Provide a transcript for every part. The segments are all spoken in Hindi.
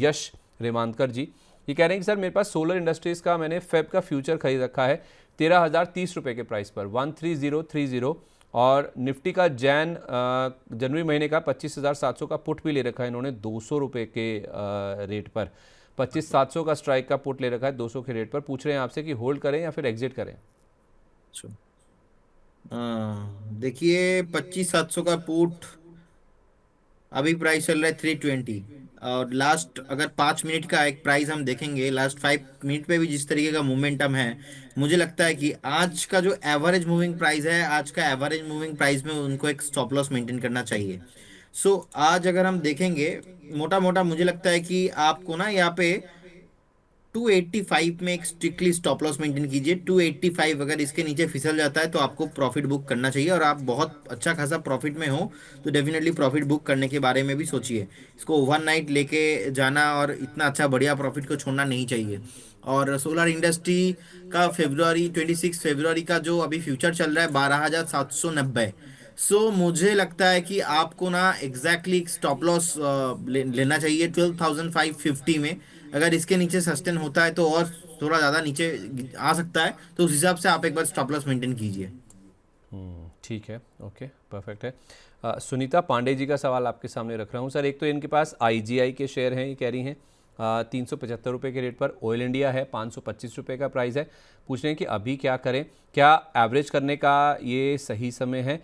यश रेमानकर जी, ये कह रहे हैं कि सर मेरे पास सोलर इंडस्ट्रीज़ का मैंने फेब का फ्यूचर खरीद रखा है 13,030 रुपये के प्राइस पर 13030, और निफ्टी का जनवरी महीने का 25,700 का पुट भी ले रखा है इन्होंने 200 रुपये के रेट पर। 25,700 का स्ट्राइक का पुट ले रखा है 200 के रेट पर। पूछ रहे हैं आपसे कि होल्ड करें या फिर एग्जिट करें। देखिए 25,700 का पुट अभी प्राइस चल रहा है 320, और लास्ट अगर 5 मिनट का एक प्राइस हम देखेंगे, लास्ट 5 मिनट पे भी जिस तरीके का मोमेंटम है, मुझे लगता है कि आज का जो एवरेज मूविंग प्राइस है, आज का एवरेज मूविंग प्राइस में उनको एक स्टॉप लॉस मेंटेन करना चाहिए। सो आज अगर हम देखेंगे मोटा मोटा, मुझे लगता है कि आपको ना यहाँ पे 285 में एक स्ट्रिक्टली स्टॉप लॉस मेंटेन कीजिए। 285 अगर इसके नीचे फिसल जाता है तो आपको प्रॉफिट बुक करना चाहिए, और आप बहुत अच्छा खासा प्रॉफिट में हो तो डेफिनेटली प्रॉफिट बुक करने के बारे में भी सोचिए। इसको ओवरनाइट लेके जाना और इतना अच्छा बढ़िया प्रॉफिट को छोड़ना नहीं चाहिए। और सोलर इंडस्ट्री का फेब्रुआरी 26 फरवरी का जो अभी फ्यूचर चल रहा है 12,790। सो मुझे लगता है कि आपको ना एग्जैक्टली स्टॉप लॉस लेना चाहिए 12,550 में। अगर इसके नीचे सस्टेन होता है तो और थोड़ा ज़्यादा नीचे आ सकता है, तो उस हिसाब से आप एक बार स्टॉप लॉस मेंटेन कीजिए। ठीक है, ओके, परफेक्ट है। सुनीता पांडे जी का सवाल आपके सामने रख रहा हूँ सर। एक तो इनके पास आईजीआई के शेयर हैं, ये कह रही हैं 375 रुपये के रेट पर। ऑयल इंडिया है 525 रुपये का प्राइस है। पूछ रहे हैं कि अभी क्या करें, क्या एवरेज करने का ये सही समय है?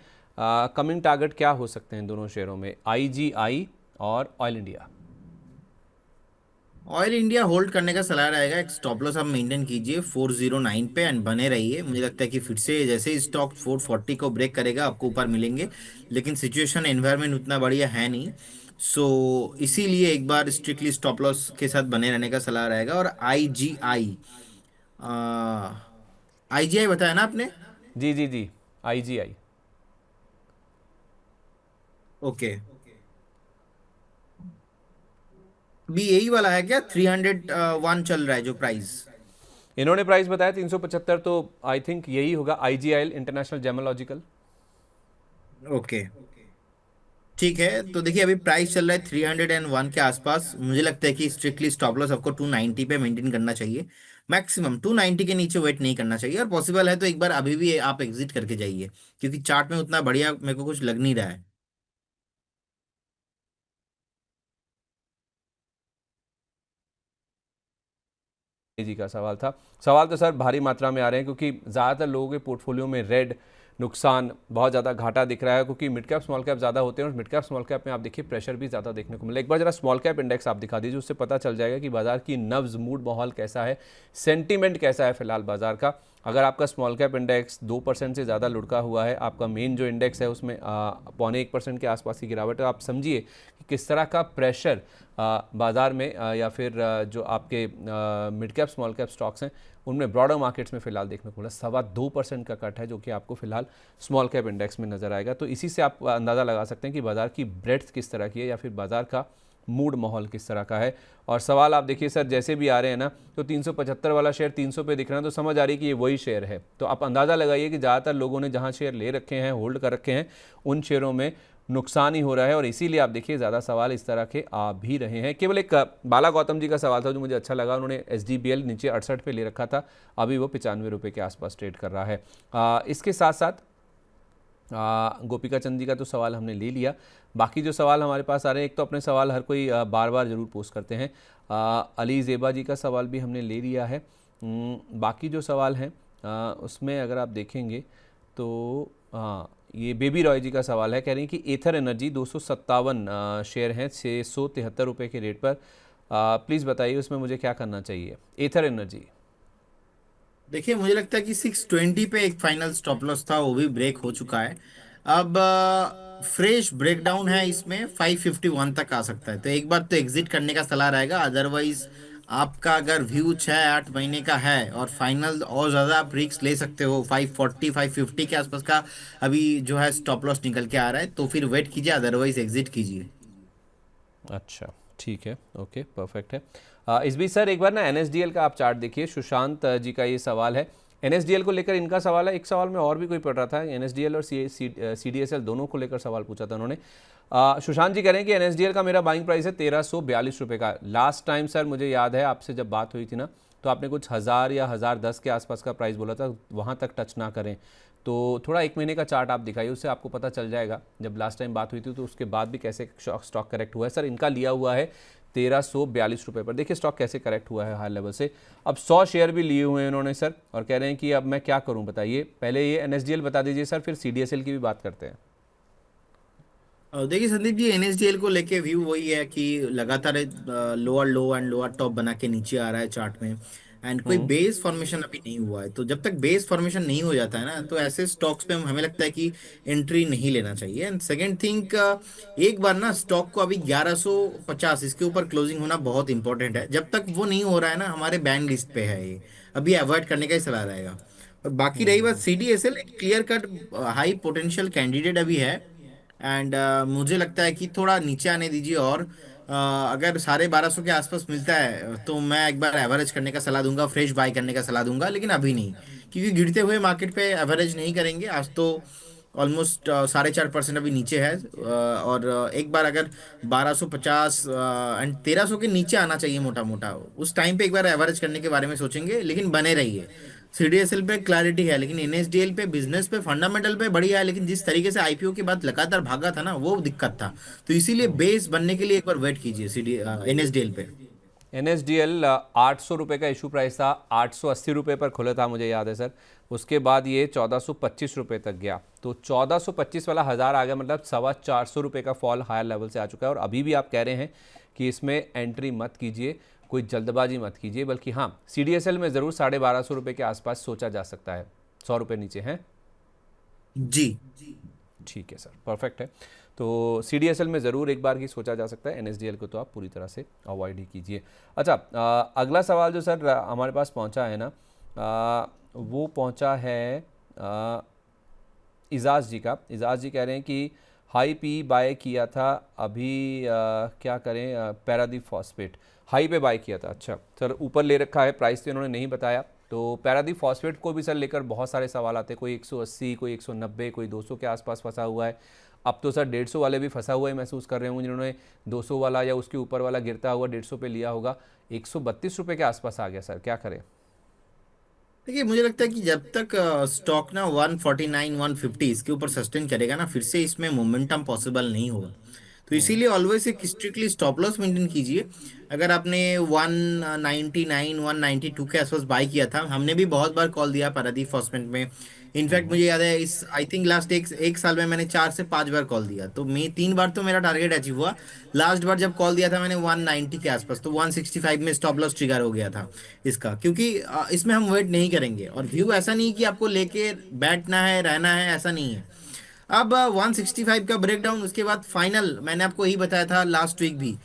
कमिंग टारगेट क्या हो सकते हैं दोनों शेयरों में, आईजीआई और oil India? Oil India hold करने का सलाह रहेगा। एक स्टॉप लॉस आप मेंटेन कीजिए 409 पे एंड बने रहिए। मुझे लगता है कि फिर से जैसे ही स्टॉक 440 को ब्रेक करेगा आपको ऊपर मिलेंगे, लेकिन सिचुएशन एनवायरनमेंट उतना बढ़िया है नहीं। सो इसीलिए एक बार स्ट्रिक्टली स्टॉप लॉस के साथ बने रहने का सलाह रहेगा। और आईजीआई बताया ना आपने? जी जी जी, आईजीआई। ओके, भी यही वाला है क्या? 301 चल रहा है जो प्राइस? इन्होंने प्राइस बताया 375, तो आई थिंक यही होगा, आईजीआई इंटरनेशनल जेमोलॉजिकल। ओके, ठीक है। तो देखिए अभी प्राइस चल रहा है 301 के आसपास। मुझे लगता है कि स्ट्रिक्टली स्टॉप लॉस आपको 290 पे मेंटेन करना चाहिए। मैक्सिमम 290 के नीचे वेट नहीं करना चाहिए, और पॉसिबल है तो एक बार अभी भी आप एग्जिट करके जाइए, क्योंकि चार्ट में उतना बढ़िया मेरे को कुछ लग नहीं रहा है। जी का सवाल था। सवाल तो सर भारी मात्रा में आ रहे हैं, क्योंकि ज़्यादातर लोगों के पोर्टफोलियो में रेड नुकसान, बहुत ज़्यादा घाटा दिख रहा है, क्योंकि मिड कैप स्मॉल कैप ज़्यादा होते हैं, और मिड कैप स्मॉल कैप में आप देखिए प्रेशर भी ज़्यादा देखने को मिला। एक बार जरा स्मॉल कैप इंडेक्स आप दिखा दीजिए, उससे पता चल जाएगा कि बाजार की नब्ज, मूड, माहौल कैसा है, सेंटीमेंट कैसा है फिलहाल बाजार का। अगर आपका स्मॉल कैप इंडेक्स 2% से ज़्यादा लुढ़का हुआ है, आपका मेन जो इंडेक्स है उसमें 0.25% के आसपास की गिरावट है, आप समझिए कि किस तरह का प्रेशर बाज़ार में या फिर जो आपके mid cap small cap stocks हैं उनमें ब्रॉडर मार्केट्स में फिलहाल देखने को मिला। 2.25% का कट है जो कि आपको फिलहाल स्मॉल कैप इंडेक्स में नज़र आएगा। तो इसी से आप अंदाज़ा लगा सकते हैं कि बाज़ार की ब्रेड्थ किस तरह की है, या फिर बाज़ार का मूड माहौल किस तरह का है। और सवाल आप देखिए सर जैसे भी आ रहे हैं ना, तो 375 वाला शेयर 300 पे दिख रहा है, तो समझ आ रही है कि ये वही शेयर है। तो आप अंदाज़ा लगाइए कि ज़्यादातर लोगों ने जहाँ शेयर ले रखे हैं, होल्ड कर रखे हैं, उन शेयरों में नुकसान ही हो रहा है। और इसीलिए आप देखिए ज़्यादा सवाल इस तरह के आ भी रहे हैं। केवल एक बाला गौतम जी का सवाल था जो मुझे अच्छा लगा, उन्होंने SDBL नीचे 68 पे ले रखा था, अभी वो 95 रुपये के आसपास ट्रेड कर रहा है। इसके साथ साथ गोपिका चंद जी का तो सवाल हमने ले लिया। बाकी जो सवाल हमारे पास आ रहे हैं, एक तो अपने सवाल हर कोई बार बार ज़रूर पोस्ट करते हैं। अली ज़ेबा जी का सवाल भी हमने ले लिया है। बाकी जो सवाल हैं उसमें अगर आप देखेंगे तो हाँ, ये बेबी रॉय जी का सवाल है, कह रही हैं कि एथर एनर्जी 257 शेयर हैं 673 रुपये के रेट पर। प्लीज़ बताइए उसमें मुझे क्या करना चाहिए, एथर एनर्जी। देखिए मुझे लगता है कि 620 पे एक फाइनल स्टॉप लॉस था, वो भी ब्रेक हो चुका है। अब फ्रेश ब्रेकडाउन है इसमें, 551 तक आ सकता है, तो एक बार तो एग्जिट करने का सलाह रहेगा। अदरवाइज आपका अगर व्यू 6-8 महीने का है और फाइनल और ज़्यादा आप रिस्क ले सकते हो, 540 550 के आसपास का अभी जो है स्टॉप लॉस निकल के आ रहा है, तो फिर वेट कीजिए, अदरवाइज एग्जिट कीजिए। अच्छा, ठीक है, ओके, परफेक्ट है। इस बीच सर एक बार ना NSDL का आप चार्ट देखिए। सुशांत जी का ये सवाल है, NSDL को लेकर इनका सवाल है। एक सवाल में और भी कोई पढ़ रहा था, NSDL और CDSL दोनों को लेकर सवाल पूछा था उन्होंने। सुशांत जी कह रहे हैं कि एनएसडीएल का मेरा बाइंग प्राइस है 1342 रुपये का। लास्ट टाइम सर मुझे याद है आपसे जब बात हुई थी ना, तो आपने कुछ 1000 या 1010 के आसपास का प्राइस बोला था, वहाँ तक टच ना करें। तो थोड़ा 1 महीने का चार्ट आप दिखाइए, उससे आपको पता चल जाएगा जब लास्ट टाइम बात हुई थी तो उसके बाद भी कैसे स्टॉक करेक्ट हुआ है। सर इनका लिया हुआ है 1342 रुपये पर, देखिए स्टॉक कैसे करेक्ट हुआ है हाई लेवल से। अब 100 शेयर भी लिए हुए हैं उन्होंने सर, और कह रहे हैं कि अब मैं क्या करूं बताइए। पहले ये एनएसडीएल बता दीजिए सर, फिर सीडीएसएल की भी बात करते हैं। देखिए संदीप जी, एनएसडीएल को लेके व्यू वही है कि लगातार lower low and lower top बना के नीचे आ रहा है चार्ट में। एंड कोई हम्म। बेस फॉर्मेशन अभी नहीं हुआ है, तो जब तक बेस फॉर्मेशन नहीं हो जाता है ना, तो ऐसे स्टॉक्स पे हमें लगता है कि एंट्री नहीं लेना चाहिए। एंड सेकंड थिंग, एक बार ना स्टॉक को अभी 1150 इसके ऊपर क्लोजिंग होना बहुत इंपॉर्टेंट है। जब तक वो नहीं हो रहा है ना, हमारे बैन लिस्ट पे है ये, अभी अवॉइड करने का ही सलाह रहेगा। और बाकी रही बात सीडीएसएल, एक clear cut high potential candidate अभी है। एंड मुझे लगता है कि थोड़ा नीचे आने दीजिए। और अगर 1250 के आसपास मिलता है तो मैं एक बार एवरेज करने का सलाह दूंगा, फ्रेश बाय करने का सलाह दूंगा, लेकिन अभी नहीं। क्योंकि गिरते हुए मार्केट पे एवरेज नहीं करेंगे आज तो। ऑलमोस्ट 4.5% अभी नीचे है। और एक बार अगर 1250 एंड 1300 के नीचे आना चाहिए मोटा मोटा, उस टाइम पे एक बार एवरेज करने के बारे में सोचेंगे। लेकिन बने रहिए। सीडीएसएल पे क्लैरिटी है, लेकिन एनएसडीएल पे बिजनेस पे फंडामेंटल पे बढ़िया है, लेकिन जिस तरीके से आईपीओ के बाद लगातार भागा था ना, वो दिक्कत था। तो इसीलिए बेस बनने के लिए एक बार वेट कीजिए सीडी एनएसडीएल पे। एनएसडीएल 800 रुपये का इशू प्राइस था, 880 रुपये पर खुला था मुझे याद है सर। उसके बाद ये 1425 रुपये तक गया, तो 1425 वाला हज़ार आ गया, मतलब 425 रुपये का फॉल हायर लेवल से आ चुका है। और अभी भी आप कह रहे हैं कि इसमें एंट्री मत कीजिए, कोई जल्दबाजी मत कीजिए, बल्कि हाँ सीडीएसएल में ज़रूर 1250 रुपये के आसपास सोचा जा सकता है। 100 रुपये नीचे हैं। जी। ठीक है सर, परफेक्ट है। तो सीडीएसएल में ज़रूर एक बार ही सोचा जा सकता है, एनएसडीएल को तो आप पूरी तरह से अवॉइड ही कीजिए। अच्छा, अगला सवाल जो सर हमारे पास पहुंचा है ना, वो पहुंचा है इजाज़ जी का। इजाज़ जी कह रहे हैं कि हाई पी बाय किया था, अभी क्या करें, पैरादीप फॉस्फेट हाई पे बाय किया था। अच्छा सर, ऊपर ले रखा है, प्राइस तो इन्होंने नहीं बताया। तो पैरादीप फॉस्फेट को भी सर लेकर बहुत सारे सवाल आते हैं, कोई 180, कोई 190, कोई 200 के आसपास फंसा हुआ है। अब तो सर 150 वाले भी फंसा हुआ है महसूस कर रहे होंगे, जिन्होंने 200 वाला या उसके ऊपर वाला गिरता हुआ 150 पे लिया होगा। 132 रुपये के आसपास आ गया सर, क्या करें? देखिए मुझे लगता है कि जब तक स्टॉक ना 149 150 इसके ऊपर सस्टेन करेगा ना, फिर से इसमें मोमेंटम पॉसिबल नहीं होगा। तो इसीलिए ऑलवेज एक स्ट्रिक्टली स्टॉप लॉस मेंटेन कीजिए। अगर आपने 199 192 के आसपास बाय किया था, हमने भी बहुत बार कॉल दिया पारादीप फॉस्फेट में। इनफैक्ट मुझे याद है, इस आई थिंक लास्ट एक साल में मैंने 4 से 5 बार कॉल दिया, तो मैं 3 बार तो मेरा टारगेट अचीव हुआ। लास्ट बार जब कॉल दिया था मैंने 190 के आसपास, तो 165 में स्टॉप लॉस ट्रिगर हो गया था इसका। क्योंकि इसमें हम वेट नहीं करेंगे, और व्यू ऐसा नहीं कि आपको लेके बैठना है रहना है, ऐसा नहीं है। अब 165 का ब्रेकडाउन, उसके बाद फाइनल, मैंने आपको यही बताया था लास्ट वीक भी,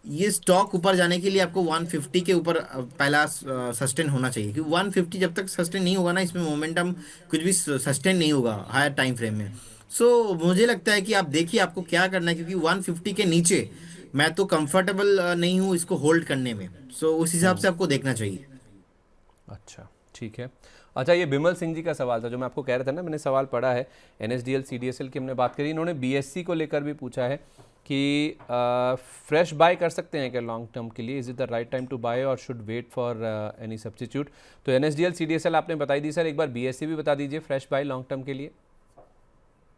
ये स्टॉक ऊपर जाने के लिए आपको 150 के ऊपर पहला सस्टेन होना चाहिए। क्योंकि 150 जब तक सस्टेन नहीं होगा ना, इसमें मोमेंटम कुछ भी सस्टेन नहीं होगा हायर टाइम फ्रेम में। सो मुझे लगता है कि आप देखिए आपको क्या करना है, क्योंकि 150 के नीचे मैं तो कंफर्टेबल नहीं हूँ इसको होल्ड करने में। सो उस हिसाब से आपको देखना चाहिए। अच्छा ठीक है। अच्छा, ये बिमल सिंह जी का सवाल था जो मैं आपको कह रहा था ना, मैंने सवाल पढ़ा है। एनएसडीएल सीडीएसएल की हमने बात करी, इन्होंने बीएससी को लेकर भी पूछा है कि फ्रेश बाय कर सकते हैं क्या लॉन्ग टर्म के लिए, is it the right time to buy और should wait for any substitute. तो एनएसडीएल सीडीएसएल आपने बताई दी सर, एक बार बीएससी भी बता दीजिए फ्रेश बाय लॉन्ग टर्म के लिए।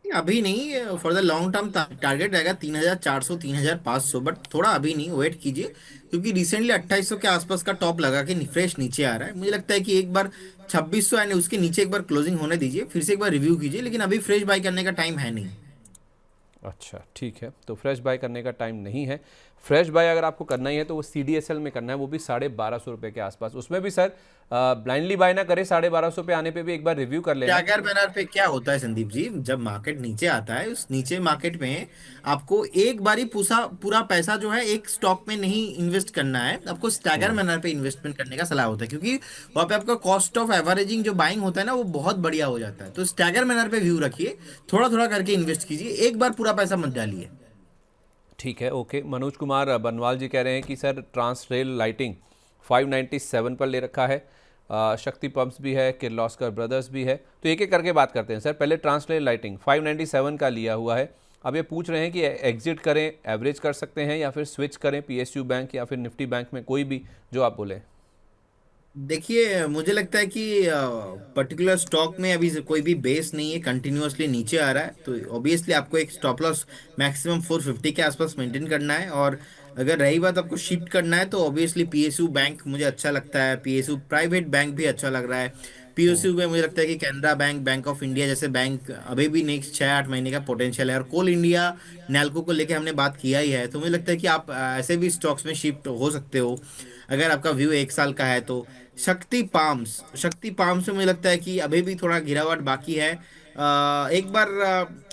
अभी नहीं, for the long term target रहेगा 3400 3500, बट थोड़ा अभी नहीं, वेट कीजिए। क्योंकि रिसेंटली 2800 के आसपास का टॉप लगा के फ्रेश नीचे आ रहा है। मुझे लगता है कि एक बार 2600 यानी उसके नीचे एक बार क्लोजिंग होने दीजिए, फिर से एक बार रिव्यू कीजिए, लेकिन अभी फ्रेश बाय करने का टाइम है नहीं। अच्छा ठीक है, तो फ्रेश बाय करने का टाइम नहीं है। फ्रेश बाय अगर आपको करना ही है तो वो सीडीएसएल में करना है, वो भी 1250 रुपये के आसपास। उसमें भी सर ब्लाइंडली बाय ना करें, 1250 पे आने पे भी एक बार रिव्यू कर लेना। टैगर बैनर पे क्या होता है संदीप जी, जब मार्केट नीचे आता है, उस नीचे मार्केट में आपको एक बारी पूरा पूरा पैसा जो है एक स्टॉक में नहीं इन्वेस्ट करना है, आपको स्टैगर मैनर पे इन्वेस्टमेंट करने का सलाह होता है। क्योंकि वहाँ पे आपका कॉस्ट ऑफ एवरेजिंग जो बाइंग होता है ना, वो बहुत बढ़िया हो जाता है। तो स्टैगर मैनर पे व्यू रखिए, थोड़ा थोड़ा करके इन्वेस्ट कीजिए, एक बार पूरा पैसा मत डालिए। ठीक है, ओके। मनोज कुमार बनवाल जी कह रहे हैं कि सर ट्रांस रेल लाइटिंग 597 पर ले रखा है, शक्ति पंप्स भी है, किर्लोस्कर ब्रदर्स भी है। तो एक एक करके बात करते हैं सर। पहले ट्रांस रेल लाइटिंग 597 का लिया हुआ है, अब ये पूछ रहे हैं कि एग्जिट करें, एवरेज कर सकते हैं, या फिर स्विच करें पीएसयू बैंक या फिर निफ्टी बैंक में, कोई भी जो आप बोले। देखिए मुझे लगता है कि पर्टिकुलर स्टॉक में अभी कोई भी बेस नहीं है, कंटिन्यूअसली नीचे आ रहा है, तो ऑब्वियसली आपको एक स्टॉप लॉस मैक्सिमम 450 के आसपास मेंटेन करना है। और अगर रही बात आपको शिफ्ट करना है, तो ऑब्वियसली पीएसयू बैंक मुझे अच्छा लगता है, पीएसयू प्राइवेट बैंक भी अच्छा लग रहा है। हम्म। पीएसयू में मुझे लगता है कि Canara bank, bank of India जैसे बैंक अभी भी नेक्स्ट 6-8 महीने का पोटेंशियल है। और कोल इंडिया, नैल्को को लेके हमने बात किया ही है, तो मुझे लगता है कि आप ऐसे भी स्टॉक्स में शिफ्ट हो सकते हो अगर आपका व्यू 1 साल का है तो। शक्ति पाम्स में मुझे लगता है कि अभी भी थोड़ा गिरावट बाकी है। एक बार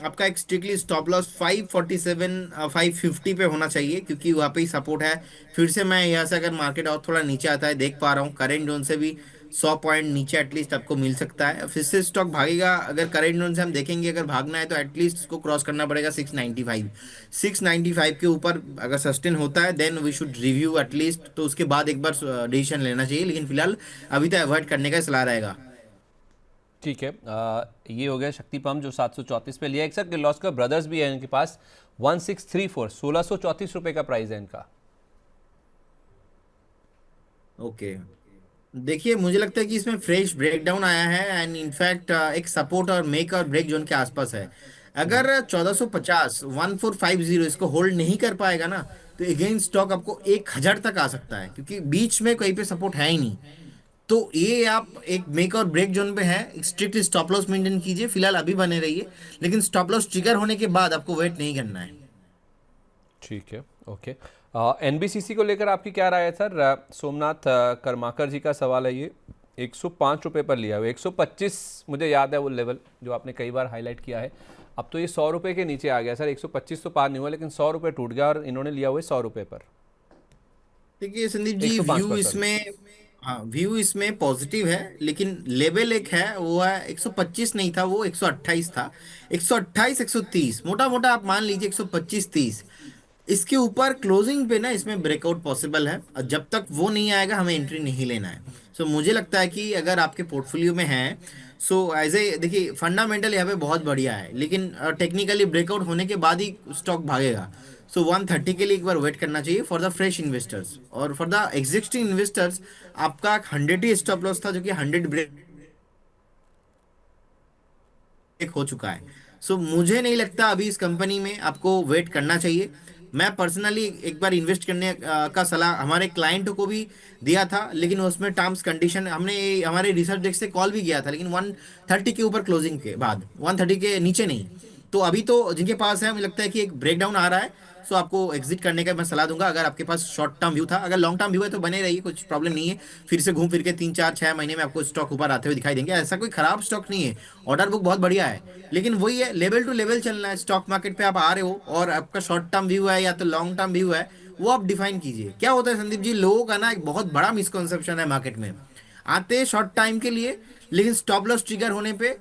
आपका एक स्ट्रिक्टली स्टॉप लॉस 547 550 पे होना चाहिए, क्योंकि वहाँ पे ही सपोर्ट है। फिर से मैं यहाँ से अगर मार्केट और थोड़ा नीचे आता है, देख पा रहा हूँ करेंट जोन से भी 100 पॉइंट नीचे एटलीस्ट आपको मिल सकता है। फिर से स्टॉक भागेगा, अगर करेंट जोन से हम देखेंगे, अगर भागना है तो एटलीस्ट इसको क्रॉस करना पड़ेगा 695। 695 के ऊपर अगर सस्टेन होता है then we should review at least, तो उसके बाद एक बार डिसीजन लेना चाहिए, लेकिन फिलहाल अभी तो अवॉइड करने का सलाह रहेगा। ठीक है, ये हो गया शक्ति पंप जो 734 पे लिया। एक सर किर्लोस्कर ब्रदर्स भी है इनके पास, 1634, 1634 रुपये का प्राइस है इनका। ओके, देखिए मुझे लगता है कि इसमें फ्रेश ब्रेकडाउन आया है, एंड इनफैक्ट एक सपोर्ट और मेक और ब्रेक जोन के आसपास है। अगर 1450 1450 इसको होल्ड नहीं कर पाएगा ना, तो अगेन स्टॉक आपको 1000 तक आ सकता है, क्योंकि बीच में कहीं पे सपोर्ट है ही नहीं। तो ये आप एक मेक और ब्रेक जोन पे है, स्ट्रिक्ट स्टॉप लॉस मेंटेन कीजिए, फिलहाल अभी बने रहिए, लेकिन स्टॉप लॉस ट्रिगर होने के बाद आपको वेट नहीं करना है। ठीक है, ओके। एनबीसीसी को लेकर आपकी क्या राय है सर? सोमनाथ कर्माकर जी का सवाल है ये। 105 रुपये पर लिया हुआ, 125 मुझे याद है वो लेवल जो आपने कई बार हाईलाइट किया है। अब तो ये 100 रुपये के नीचे आ गया सर, 125 तो पार नहीं हुआ, लेकिन 100 रुपये टूट गया और इन्होंने लिया हुआ है 100 रुपये पर। देखिए संदीप जी, 105 व्यू पर सॉरी। इसमें, हाँ व्यू इसमें पॉजिटिव है, लेकिन लेवल एक है, वो है 125 नहीं था, वो 128 था। 128 130 मोटा मोटा आप मान लीजिए 125 30, इसके ऊपर क्लोजिंग पे ना इसमें ब्रेकआउट पॉसिबल है, और जब तक वो नहीं आएगा हमें एंट्री नहीं लेना है। सो मुझे लगता है कि अगर आपके पोर्टफोलियो में है, सो एज ए देखिए फंडामेंटल यहाँ पे बहुत बढ़िया है, लेकिन टेक्निकली ब्रेकआउट होने के बाद ही स्टॉक भागेगा। सो 130 के लिए एक बार वेट करना चाहिए फॉर द फ्रेश इन्वेस्टर्स, और फॉर द एग्जिस्टिंग इन्वेस्टर्स आपका 100 ही स्टॉप लॉस था, जो कि 100 ब्रेक हो चुका है। सो मुझे नहीं लगता अभी इस कंपनी में आपको वेट करना चाहिए। मैं पर्सनली एक बार इन्वेस्ट करने का सलाह हमारे क्लाइंट को भी दिया था, लेकिन उसमें टर्म्स कंडीशन हमने हमारे रिसर्च डेस्क से कॉल भी किया था, लेकिन 130 के ऊपर क्लोजिंग के बाद, 130 के नीचे नहीं। तो अभी तो जिनके पास है, मुझे लगता है कि एक ब्रेकडाउन आ रहा है, सो आपको एग्जिट करने का मैं सलाह दूंगा। अगर आपके पास शॉर्ट टर्म व्यू था, अगर लॉन्ग टर्म व्यू है तो बने रहिए, कुछ प्रॉब्लम नहीं है। फिर से घूम फिर के 3 4 6 महीने में आपको स्टॉक ऊपर आते हुए दिखाई देंगे, ऐसा कोई खराब स्टॉक नहीं है। ऑर्डर बुक बहुत बढ़िया है, लेकिन वही है, लेवल टू लेवल चलना है। स्टॉक मार्केट पे आप आ रहे हो और आपका शॉर्ट टर्म व्यू है या तो लॉन्ग टर्म व्यू है, वो आप डिफाइन कीजिए। क्या होता है संदीप जी, लोगों का ना एक बहुत बड़ा मिसकॉन्सेप्शन है मार्केट में, आते हैं शॉर्ट टाइम के लिए, लेकिन स्टॉप लॉस ट्रिगर होने पे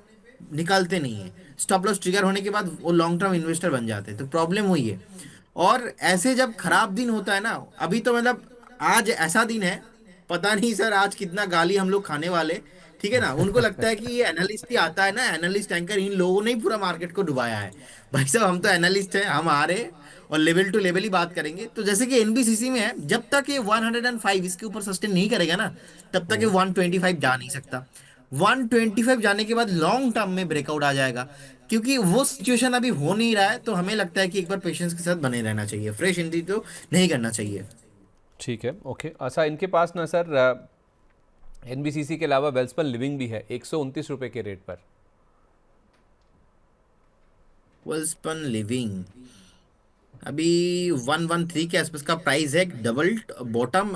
निकालते नहीं है। स्टॉप लॉस ट्रिगर होने के बाद वो लॉन्ग टर्म इन्वेस्टर बन जाते हैं, तो प्रॉब्लम वही है। और ऐसे जब खराब दिन होता है ना, अभी तो मतलब आज ऐसा दिन है, पता नहीं सर आज कितना गाली हम लोग खाने वाले। ठीक है ना, उनको लगता है कि ये एनालिस्ट ही आता है ना, एनालिस्ट एंकर, इन लोगों ने ही पूरा मार्केट को डुबाया है। भाई साहब हम तो एनालिस्ट हैं, हम आ रहे हैं और लेवल टू लेवल ही बात करेंगे। तो जैसे कि एनबीसीसी में है, जब तक ये 105 इसके ऊपर सस्टेन नहीं करेगा ना, तब तक ये 125 जा नहीं सकता। 125 जाने के बाद लॉन्ग टर्म में ब्रेकआउट आ जाएगा, क्योंकि वो सिचुएशन अभी हो नहीं रहा है। तो हमें लगता है कि एक बार पेशेंस के साथ बने रहना चाहिए, फ्रेश एंट्री तो नहीं करना चाहिए। ठीक है, ओके। अच्छा, इनके पास ना सर एनबीसीसी के अलावा वेल्सपन लिविंग भी है 129 रुपये के रेट पर। वेलस्पन लिविंग अभी 113 के आसपास का प्राइस है, डबल बॉटम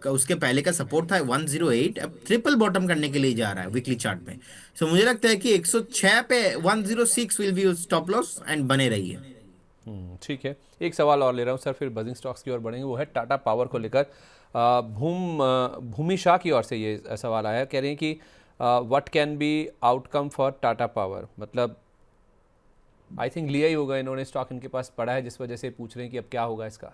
उसके पहले का सपोर्ट था 108, अब ट्रिपल बॉटम करने के लिए जा रहा है वीकली चार्ट में। सो मुझे लगता है कि 106 पे 106 will be stop loss, and बने रहिए। ठीक है, एक सवाल और ले रहा हूँ सर, फिर बजिंग स्टॉक्स की ओर बढ़ेंगे। वो है टाटा पावर को लेकर। भूमि शाह की ओर से ये सवाल आया, कह रहे हैं कि what can be outcome for Tata power, मतलब आई थिंक लिया ही होगा इन्होंने स्टॉक, इनके पास पड़ा है, जिस वजह से पूछ रहे हैं कि अब क्या होगा इसका।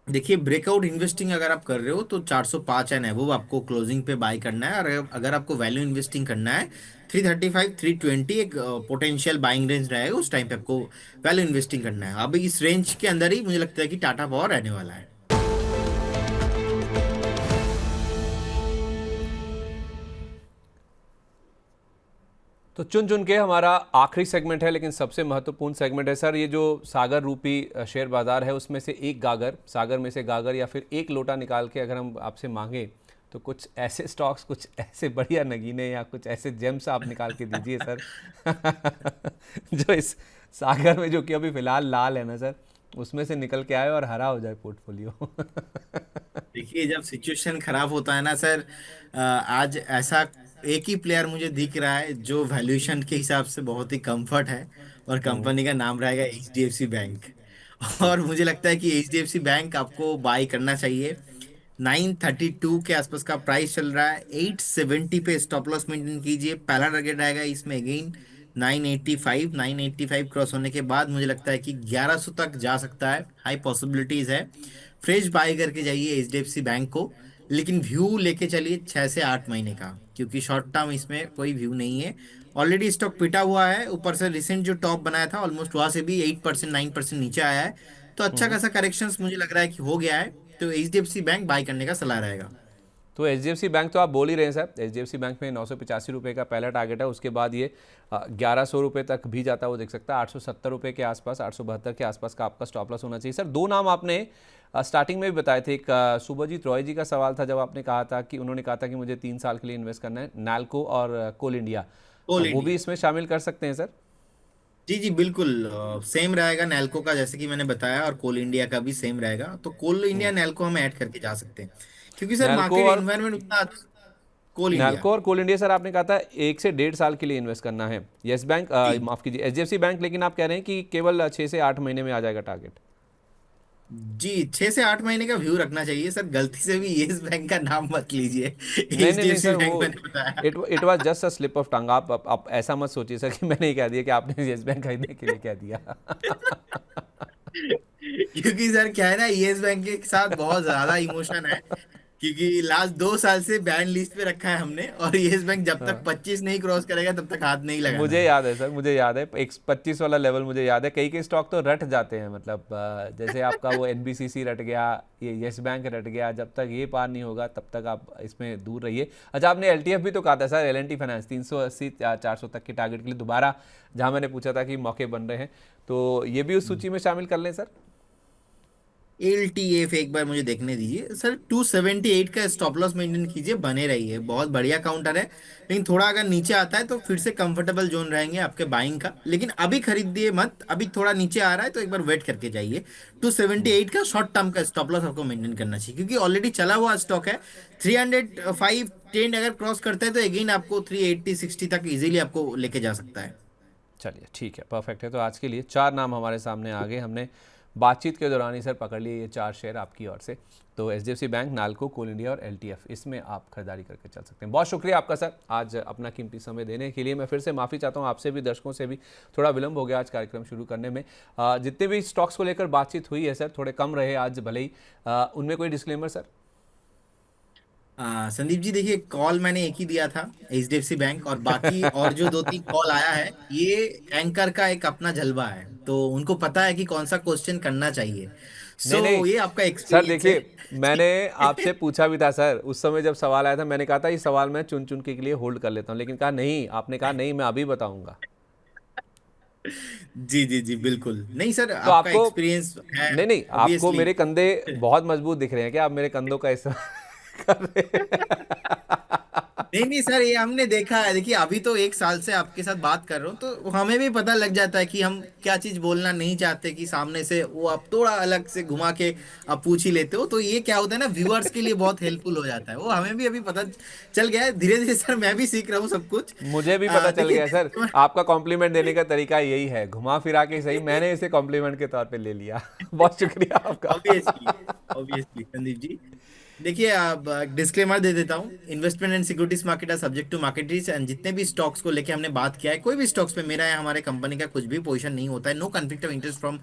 देखिए, ब्रेकआउट इन्वेस्टिंग अगर आप कर रहे हो तो 405 एंड अबव आपको क्लोजिंग पे बाय करना है। और अगर आपको वैल्यू इन्वेस्टिंग करना है, 335 320 एक पोटेंशियल बाइंग रेंज रहेगा, उस टाइम पे आपको वैल्यू इन्वेस्टिंग करना है। अभी इस रेंज के अंदर ही मुझे लगता है कि टाटा पावर रहने वाला है। तो चुन चुन के हमारा आखिरी सेगमेंट है, लेकिन सबसे महत्वपूर्ण सेगमेंट है सर। ये जो सागर रूपी शेयर बाजार है, उसमें से एक गागर, सागर में से गागर या फिर एक लोटा निकाल के अगर हम आपसे मांगे तो कुछ ऐसे स्टॉक्स, कुछ ऐसे बढ़िया नगीने या कुछ ऐसे जेम्स आप निकाल के दीजिए सर जो इस सागर में, जो कि अभी फिलहाल लाल है ना सर, उसमें से निकल के आए और हरा हो जाए पोर्टफोलियो देखिए, जब सिचुएशन खराब होता है ना सर, आज ऐसा एक ही प्लेयर मुझे दिख रहा है जो वैल्यूएशन के हिसाब से बहुत ही कंफर्ट है, और कंपनी का नाम रहेगा HDFC बैंक। जी। और मुझे लगता है कि HDFC बैंक आपको बाई करना चाहिए। 932 के आसपास का प्राइस चल रहा है, 870 पे स्टॉप लॉस मेंटेन कीजिए। पहला टारगेट आएगा इसमें अगेन 985। 985 क्रॉस होने के बाद मुझे लगता है कि 1100 तक जा सकता है, हाई पॉसिबिलिटीज है। फ्रेश बाय करके जाइए HDFC बैंक को, लेकिन व्यू लेके चलिए 6 से 8 महीने का, क्योंकि शॉर्ट टर्म इसमें कोई व्यू नहीं है। ऑलरेडी स्टॉक पिटा हुआ है, ऊपर से रिसेंट जो टॉप बनाया था ऑलमोस्ट वहां से भी 8% 9% नीचे आया है। तो अच्छा हम्म। खासा करेक्शंस मुझे लग रहा है कि हो गया है। तो HDFC बैंक बाय करने का सलाह रहेगा। तो HDFC बैंक तो आप बोल ही रहे हैं सर, HDFC बैंक में 985 रुपये का पहला टारगेट है, उसके बाद ये 1100 रुपये तक भी जाता है, वो देख सकता है। 870 रुपये के आसपास, 872 के आसपास का आपका स्टॉप लॉस होना चाहिए सर। दो नाम आपने स्टार्टिंग में भी बताए थे। एक सुभजीत रॉय जी का सवाल था, जब आपने कहा था कि उन्होंने कहा था कि मुझे 3 साल के लिए इन्वेस्ट करना है, नैल्को और कोल इंडिया, कोल वो भी इंडिया। इसमें शामिल कर सकते हैं सर? जी जी बिल्कुल, सेम रहेगा नैल्को का, जैसे कि मैंने बताया, और कोल इंडिया का भी सेम रहेगा। तो कोल इंडिया नैल्को हम ऐड करके जा सकते हैं, क्योंकि सर नैल्को मार्केट और इन्वायरमेंट उतना। कोल इंडिया। नैल्को और कोल इंडिया सर, आपने कहा था 1 से 1.5 साल के लिए इन्वेस्ट करना है। यस बैंक, जी माफ कीजिए, HDFC बैंक, लेकिन आप कह रहे हैं कि केवल 6 से 8 महीने में आ जाएगा टारगेट। जी, 6 से 8 महीने का व्यू रखना चाहिए सर। गलती से भी येस बैंक का नाम मत लीजिए। नहीं नहीं नहीं HDFC सर, वो बैंक मैंने बताया। It was just a slip of tongue. आप ऐसा मत सोचिए सर कि मैंने ये कह दिया कि आपने येस बैंक खरीदने के लिए कह दिया क्योंकि सर क्या है ना, येस बैंक के साथ बहुत ज्यादा इमोशन है, क्योंकि लास्ट 2 साल से बैन लिस्ट पे रखा है हमने, और येस बैंक जब तक हाँ, 25 नहीं क्रॉस करेगा तब तक हाथ नहीं लगाना मुझे है। याद है सर, मुझे याद है, 125 वाला लेवल मुझे याद है। कई कई स्टॉक तो रट जाते हैं, मतलब जैसे आपका वो NBCC रट गया, ये यस बैंक रट गया। जब तक ये पार नहीं होगा तब तक आप इसमें दूर रहिए। अच्छा, आपने LTF भी तो कहा था सर, L&T फाइनेंस 380 400 तक के टारगेट के लिए दोबारा, जहां मैंने पूछा था कि मौके बन रहे हैं, तो ये भी उस सूची में शामिल कर लें सर? LTF एक बार मुझे देखने दीजिए सर। 278 का स्टॉप लॉस मेंटेन कीजिए, बने रहिए। बहुत बढ़िया काउंटर है, लेकिन थोड़ा अगर नीचे आता है तो फिर से कंफर्टेबल जोन रहेंगे आपके बाइंग का। लेकिन अभी खरीदिए मत, अभी थोड़ा नीचे आ रहा है तो एक बार वेट करके जाइए। 278 का शॉर्ट टर्म का स्टॉप लॉस आपको मेंटेन करना चाहिए, क्योंकि ऑलरेडी चला हुआ स्टॉक है। 305 10 अगर क्रॉस करता है तो अगेन आपको 380 60 तक इजीली आपको लेके जा सकता है। चलिए ठीक है, परफेक्ट है। तो आज के लिए 4 नाम हमारे सामने आ गए, हमने बातचीत के दौरान ही सर पकड़ लिए ये 4 शेयर आपकी ओर से। तो HDFC बैंक, नाल्को, कोल इंडिया और LTF, इसमें आप खरीदारी करके चल सकते हैं। बहुत शुक्रिया आपका सर, आज अपना कीमती समय देने के लिए। मैं फिर से माफ़ी चाहता हूँ आपसे भी, दर्शकों से भी, थोड़ा विलंब हो गया आज कार्यक्रम शुरू करने में। जितने भी स्टॉक्स को लेकर बातचीत हुई है सर, थोड़े कम रहे आज भले ही, उनमें कोई डिस्क्लेमर सर? संदीप जी, देखिए, कॉल मैंने एक ही दिया था, HDFC बैंक, और बाकी और जो 2 3 कॉल आया है, ये एंकर का एक अपना जलवा है, तो उनको पता है कि कौन सा क्वेश्चन करना चाहिए। नहीं नहीं ये आपका सर, एक्सपीरियंस है। देखिए, मैंने आपसे पूछा भी था सर, उस समय जब सवाल आया था, मैंने कहा था ये सवाल मैं चुन चुन के लिए होल्ड कर लेता हूँ, लेकिन कहा नहीं, आपने कहा नहीं, मैं अभी बताऊंगा। जी जी जी बिल्कुल नहीं सर, तो आपका आपको, एक्सपीरियंस है। नहीं नहीं, आपको ऑब्वियसली। मेरे कंधे बहुत मजबूत दिख रहे हैं क्या? आप मेरे कंधों का इस्तेमाल कर रहे हैं नहीं नहीं सर, ये हमने देखा है। देखिए, अभी तो 1 साल से आपके साथ बात कर रहा हूँ, तो हमें भी पता लग जाता है कि हम क्या चीज बोलना नहीं चाहते, कि सामने से वो आप थोड़ा अलग से घुमा के आप पूछ ही लेते हो। तो ये क्या होता है ना, व्यूअर्स के लिए बहुत हेल्पफुल हो जाता है। वो हमें भी अभी पता चल गया है धीरे धीरे सर, मैं भी सीख रहा हूँ सब कुछ। मुझे भी पता चल देखिए, गया सर, आपका कॉम्प्लीमेंट देने का तरीका यही है, घुमा फिरा के सही, मैंने इसे कॉम्प्लीमेंट के तौर पे ले लिया बहुत शुक्रिया आपका ऑब्वियसली, ऑब्वियसली संदीप जी। देखिए, अब डिस्क्लेमर दे देता हूँ, investment and securities market are subject to market risk, and जितने भी स्टॉक्स को लेके हमने बात किया है, कोई भी स्टॉक्स पे मेरा या हमारे कंपनी का कुछ भी पोजीशन नहीं होता है, no conflict of interest from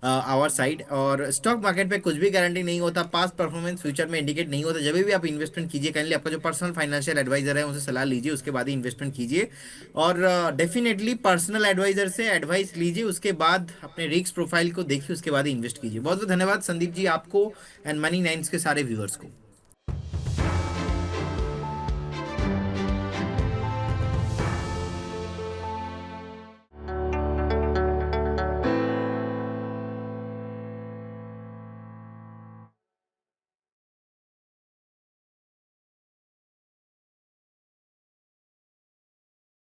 our side. और स्टॉक मार्केट पे कुछ भी गारंटी नहीं होता, पास्ट परफॉर्मेंस फ्यूचर में इंडिकेट नहीं होता। जब भी आप इन्वेस्टमेंट कीजिए, काइंडली आपका जो पर्सनल फाइनेंशियल एडवाइजर है उनसे सलाह लीजिए, उसके बाद ही इन्वेस्टमेंट कीजिए। और डेफिनेटली पर्सनल एडवाइजर से एडवाइस लीजिए, उसके बाद अपने रिस्क प्रोफाइल को देखिए, उसके बाद ही इन्वेस्ट कीजिए। बहुत बहुत धन्यवाद संदीप जी आपको, एंड मनी नाइन्स के सारे व्यूअर्स को।